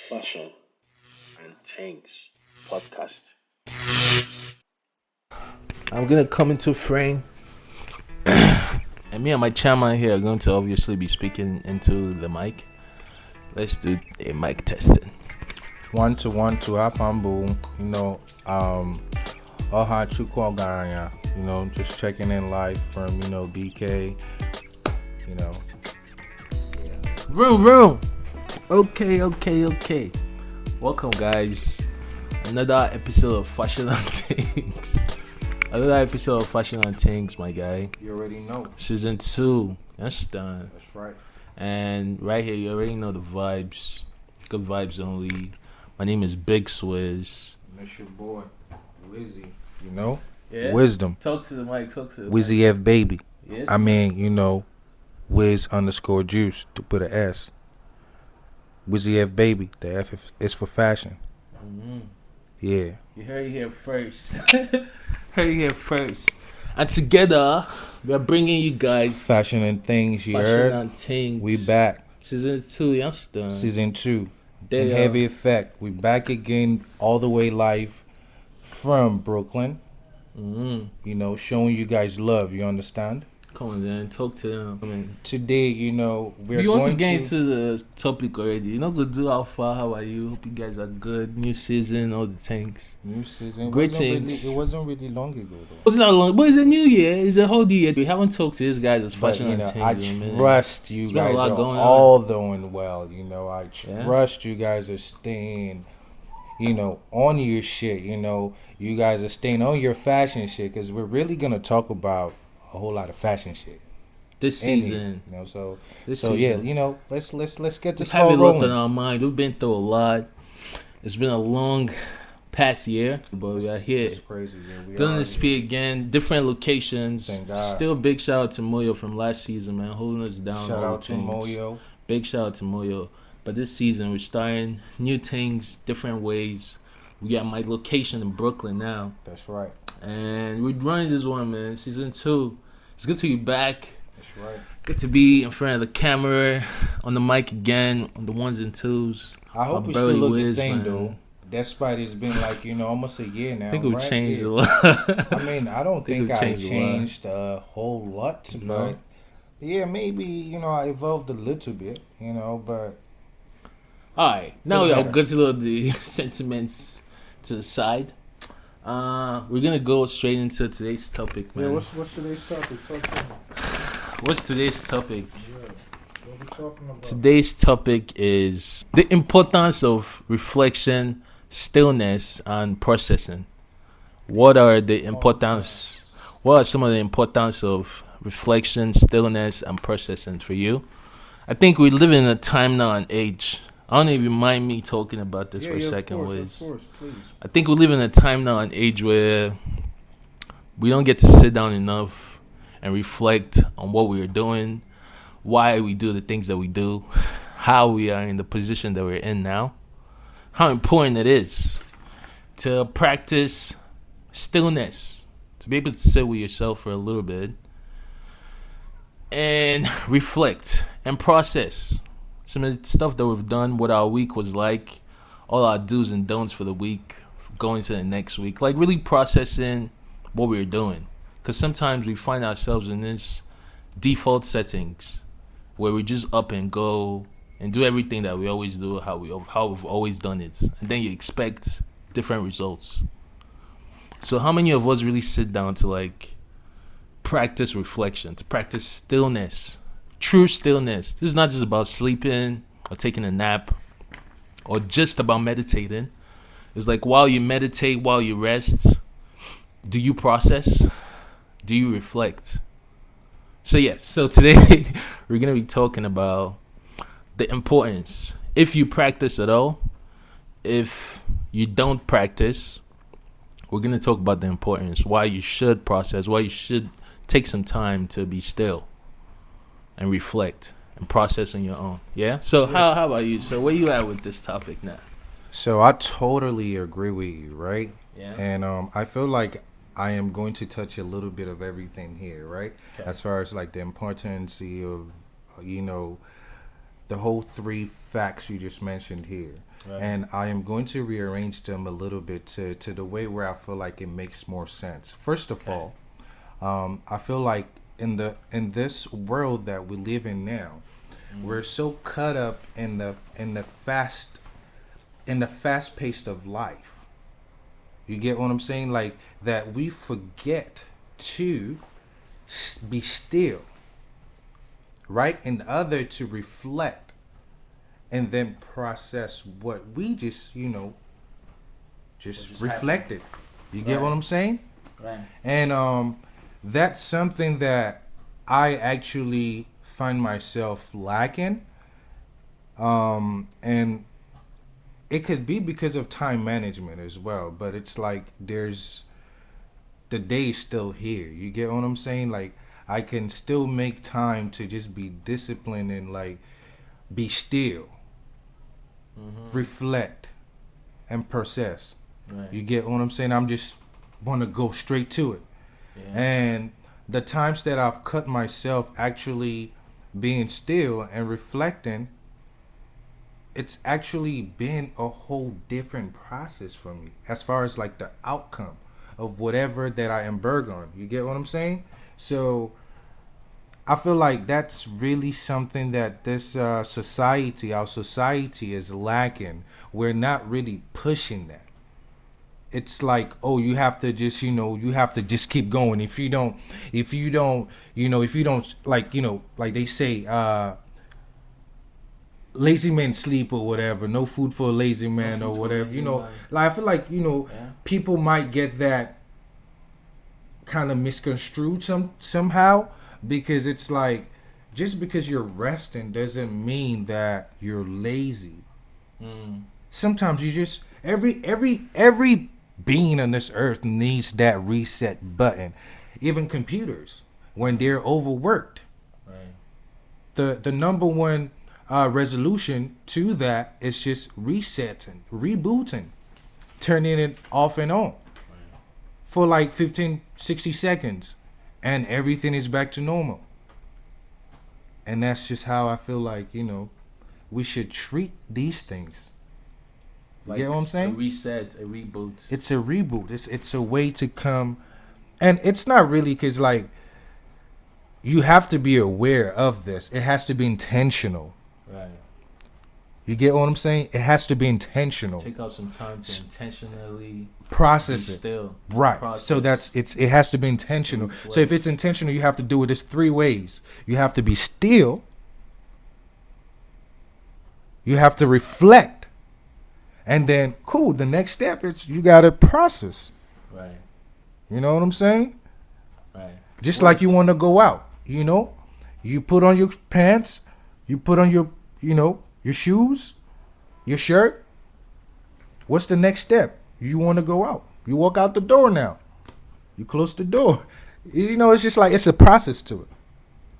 Fashion and Things podcast. I'm gonna come into frame. And me and my chairman here are going to obviously be speaking into the mic. Let's do a mic testing. 1 to 1 to Apambu, Oha Chukwu Garanya, just checking in live from, BK, Yeah. Vroom. Okay. Welcome, guys. Another episode of Fashun&Tings. My guy. You already know. Season 2. That's done. That's right. And right here, you already know the vibes. Good vibes only. My name is Big Soouizz. That's your boy, Wizzy. Yeah? Wisdom. Talk to the mic. Wizzy F baby. Yes. Wiz _ juice to put an S. Wizzy F baby. The F is for fashion. Mm-hmm. Yeah. You heard it here first. And together, we are bringing you guys Fashun&Tings, you heard? Fashun&Tings. We back. Season 2, youngster. Season 2. They In are- heavy effect. We back again all the way live from Brooklyn. Mm-hmm. Showing you guys love. You understand? Come on, then. Talk to them. I mean, Today, we're you want to going get into the topic already. You're not going to do how far. How are you? Hope you guys are good. New season, all the things. New season. Greetings. It wasn't really long ago, though. Wasn't that long? But it's a new year. It's a whole new year. We haven't talked to these guys as But, Fashun&Tings. I trust you There's been a guys lot are going on. all doing well. I Yeah. trust you guys are staying, on your shit. You guys are staying on your fashion shit because we're really going to talk about a whole lot of fashion shit. This season. Let's get this We've had a ball lot on rolling. our mind. We've been through a lot. It's been a long past year, but we are here. It's crazy. Yeah, we Doing are this here. speed again, different locations. Thank God. Still big shout out to Moyo from last season, man, holding us down. Shout all out the to things. Moyo. Big shout out to Moyo. But this season we're starting new things, different ways. We got my location in Brooklyn now, That's right. and we're running this one, man. Season 2. It's good to be back. That's right. Good to be in front of the camera, on the mic again, on the ones and twos. I hope My we still brother look Wiz, the same, man. though. Despite it's been almost a year now. I think we've right? changed Yeah. a lot. I don't think we've I changed a lot. changed a whole lot, No. but yeah, maybe I evolved a little bit, but Alright, now Doesn't we are matter. good to load the sentiments to the side. We're gonna go straight into today's topic, man. what's today's topic? Talk to me. What's today's topic? Yeah, what we talking about? Today's topic is the importance of reflection, stillness, and processing. What are some of the importance of reflection, stillness, and processing for you? I think we live in a time now and age. I don't know if you mind me talking about this for a second, Wiz. Of course, please. I think we live in a time now and age where we don't get to sit down enough and reflect on what we are doing, why we do the things that we do, how we are in the position that we're in now, how important it is to practice stillness, to be able to sit with yourself for a little bit and reflect and process some of the stuff that we've done, what our week was like, all our do's and don'ts for the week, going to the next week, like really processing what we're doing. Because sometimes we find ourselves in this default settings where we just up and go and do everything that we always do, how we've always done it, and then you expect different results. So how many of us really sit down to practice reflection, to practice stillness, true stillness? This is not just about sleeping or taking a nap or just about meditating. It's like while you meditate, while you rest, do you process? Do you reflect? So today we're going to be talking about the importance. If you practice at all, if you don't practice, we're going to talk about the importance, why you should process, why you should take some time to be still and reflect and process on your own. Yeah? So how about you? So where you at with this topic now? So I totally agree with you, right? Yeah. And I feel like I am going to touch a little bit of everything here, right? Okay. As far as the importance of, the whole three facts you just mentioned here. Right. And I am going to rearrange them a little bit to the way where I feel like it makes more sense. First of all, I feel like in this world that we live in now, we're so caught up in the fast paced of life. You get what I'm saying? Like that we forget to be still, right? And other to reflect and then process what we just reflected. You get what I'm saying? Right. And that's something that I actually find myself lacking. And it could be because of time management as well, but it's like the day is still here. You get what I'm saying? Like I can still make time to just be disciplined and like be still, reflect, and process. Right. You get what I'm saying? I'm just want to go straight to it. Yeah. And the times that I've cut myself actually being still and reflecting, it's actually been a whole different process for me as far as like the outcome of whatever that I embark on. You get what I'm saying? So I feel like that's really something that this our society is lacking. We're not really pushing that. It's like, oh, you have to just, keep going. If you don't, like they say, lazy men sleep or whatever. No food for a lazy man or whatever. Like I feel like, people might get that kind of misconstrued somehow, because it's like, just because you're resting doesn't mean that you're lazy. Sometimes you just every being on this earth needs that reset button. Even computers, when they're overworked, Right. the number one resolution to that is just resetting, rebooting, turning it off and on for like 15-60 seconds, and everything is back to normal. And that's just how I feel like, we should treat these things. You get what I'm saying? A reset, a reboot. It's a reboot. It's a way to come, and it's not really, because like you have to be aware of this. It has to be intentional. Right. You get what I'm saying? It has to be intentional. Take out some time to intentionally Process be it. still. Right. Process. So it has to be intentional. So if it's intentional, you have to do it this 3 ways. You have to be still. You have to reflect. And then, cool, the next step is you got to process. Right. You know what I'm saying? Right. Just like you want to go out, you put on your pants, you put on your, your shoes, your shirt. What's the next step? You want to go out. You walk out the door now. You close the door. It's just like, it's a process to it.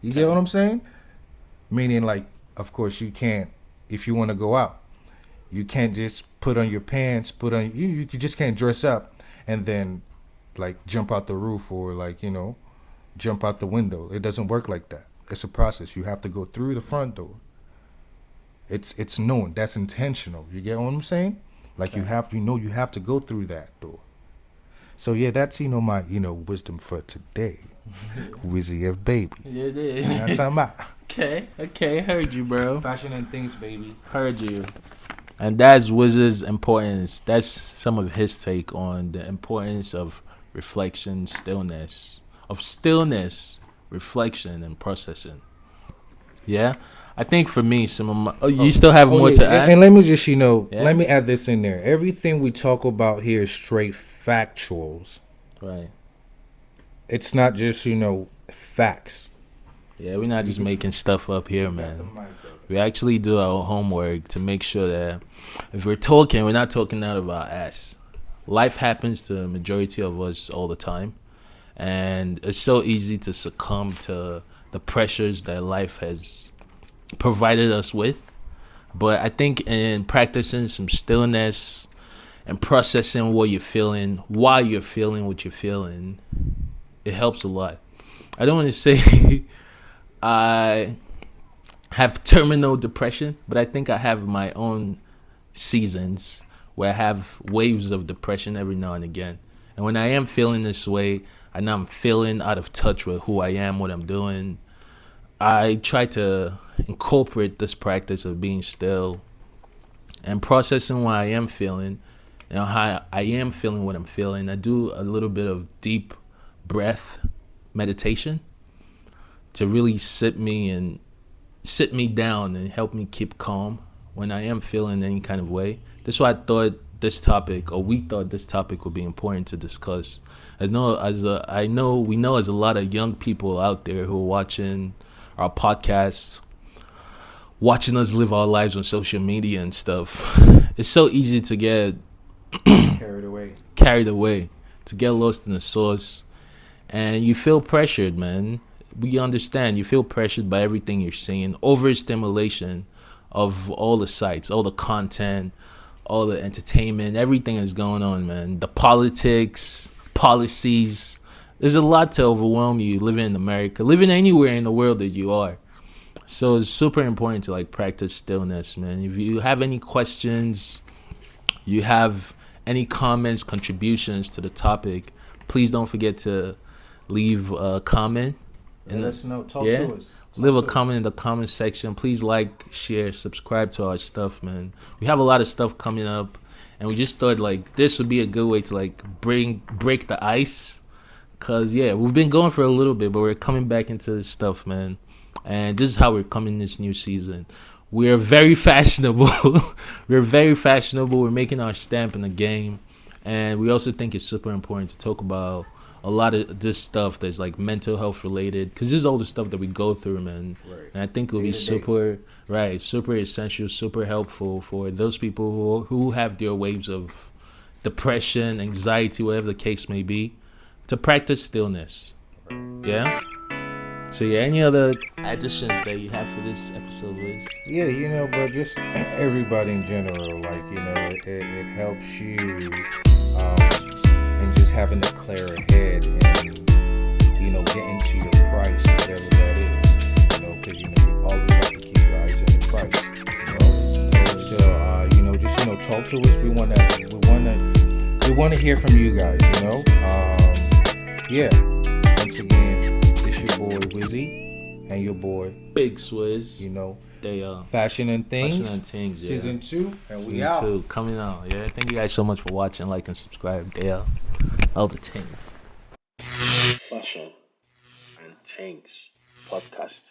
You get what I'm saying? Meaning, like, of course, you can't, if you want to go out, you can't just put on your pants, you just can't dress up and then like jump out the roof or like, jump out the window. It doesn't work like that. It's a process. You have to go through the front door. It's known. That's intentional. You get what I'm saying? Like you have to go through that door. So yeah, that's my wisdom for today. Wizzy of baby. Yeah, it is. You know what I'm talking about? Okay, heard you, bro. Fashun&Tings, baby. Heard you. And that's Wizz's importance. That's some of his take on the importance of reflection, stillness, reflection, and processing. Yeah, I think for me, some of my. You still have more to add. And let me just, let me add this in there. Everything we talk about here is straight factuals. Right. It's not just facts. Yeah, we're not just making stuff up here, man. We actually do our homework to make sure that if we're talking, we're not talking out of our ass. Life happens to the majority of us all the time. And it's so easy to succumb to the pressures that life has provided us with. But I think in practicing some stillness and processing what you're feeling, why you're feeling what you're feeling, it helps a lot. I don't want to say have terminal depression, but I think I have my own seasons where I have waves of depression every now and again. And when I am feeling this way, I know I'm feeling out of touch with who I am, what I'm doing, I try to incorporate this practice of being still and processing what I am feeling, how I am feeling what I'm feeling. I do a little bit of deep breath meditation to really sit me down and help me keep calm when I am feeling any kind of way. That's why I thought we thought this topic would be important to discuss. We know there's a lot of young people out there who are watching our podcasts, watching us live our lives on social media and stuff. It's so easy to get carried away, to get lost in the sauce, and you feel pressured, man. We understand you feel pressured by everything you're seeing, overstimulation of all the sites, all the content, all the entertainment, everything is going on, man. The politics, policies. There's a lot to overwhelm you living in America, living anywhere in the world that you are. So it's super important to like practice stillness, man. If you have any questions, you have any comments, contributions to the topic, please don't forget to leave a comment. And let us know. Talk to us. Leave a comment in the comment section. Please like, share, subscribe to our stuff, man. We have a lot of stuff coming up, and we just thought like this would be a good way to like break the ice. Cause yeah, we've been going for a little bit, but we're coming back into this stuff, man. And this is how we're coming this new season. We're very fashionable. We're making our stamp in the game, and we also think it's super important to talk about a lot of this stuff that's like mental health related, because this is all the stuff that we go through, man. Right. And I think it'll be super essential, super helpful for those people who have their waves of depression, anxiety, whatever the case may be, to practice stillness. Yeah? So yeah, any other additions that you have for this episode, Wiz? Yeah, but just everybody in general, like, it helps you and just having a clearer head and, getting to your price, whatever that is, because, you always have to keep your eyes on the price, So, just, talk to us. We want to hear from you guys, Once again, it's your boy Wizzy and your boy Big Soouizz. They Fashun&Tings, season 2, and we out. Season 2 coming out. Yeah, thank you guys so much for watching, like and subscribe. They are all the things. Fashun&Tings podcast.